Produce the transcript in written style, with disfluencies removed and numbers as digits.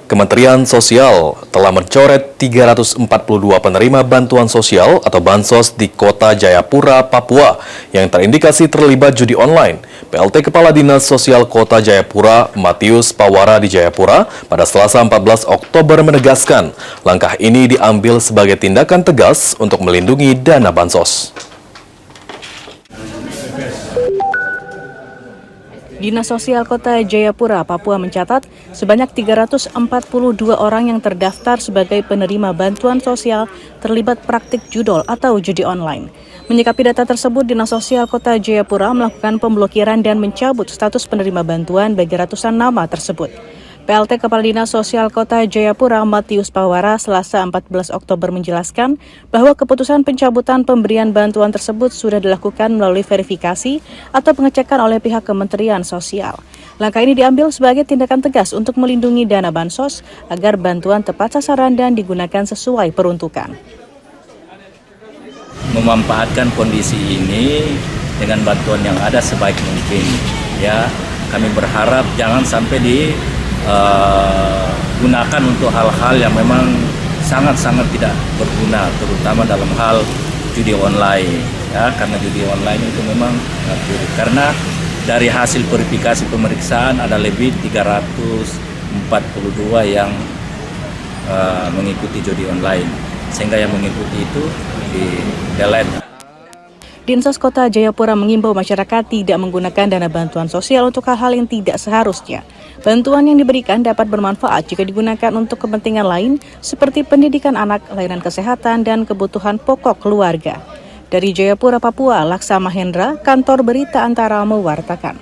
Kementerian Sosial telah mencoret 342 penerima bantuan sosial atau bansos di Kota Jayapura, Papua yang terindikasi terlibat judi online. PLT Kepala Dinas Sosial Kota Jayapura, Matius Pawara di Jayapura, pada Selasa 14 Oktober menegaskan langkah ini diambil sebagai tindakan tegas untuk melindungi dana bansos. Dinas Sosial Kota Jayapura, Papua mencatat sebanyak 342 orang yang terdaftar sebagai penerima bantuan sosial terlibat praktik judol atau judi online. Menyikapi data tersebut, Dinas Sosial Kota Jayapura melakukan pemblokiran dan mencabut status penerima bantuan bagi ratusan nama tersebut. PLT Kepala Dinas Sosial Kota Jayapura, Matius Pawara, Selasa 14 Oktober menjelaskan bahwa keputusan pencabutan pemberian bantuan tersebut sudah dilakukan melalui verifikasi atau pengecekan oleh pihak Kementerian Sosial. Langkah ini diambil sebagai tindakan tegas untuk melindungi dana bansos agar bantuan tepat sasaran dan digunakan sesuai peruntukan. Memanfaatkan kondisi ini dengan bantuan yang ada sebaik mungkin. Ya, kami berharap jangan sampai gunakan untuk hal-hal yang memang sangat-sangat tidak berguna, terutama dalam hal judi online, ya, karena judi online itu memang buruk. Karena dari hasil verifikasi pemeriksaan ada lebih 342 yang mengikuti judi online, sehingga yang mengikuti itu di-delete. Dinsos Kota Jayapura mengimbau masyarakat tidak menggunakan dana bantuan sosial untuk hal-hal yang tidak seharusnya. Bantuan yang diberikan dapat bermanfaat jika digunakan untuk kepentingan lain seperti pendidikan anak, layanan kesehatan, dan kebutuhan pokok keluarga. Dari Jayapura, Papua, Laksa Mahendra, Kantor Berita Antara mewartakan.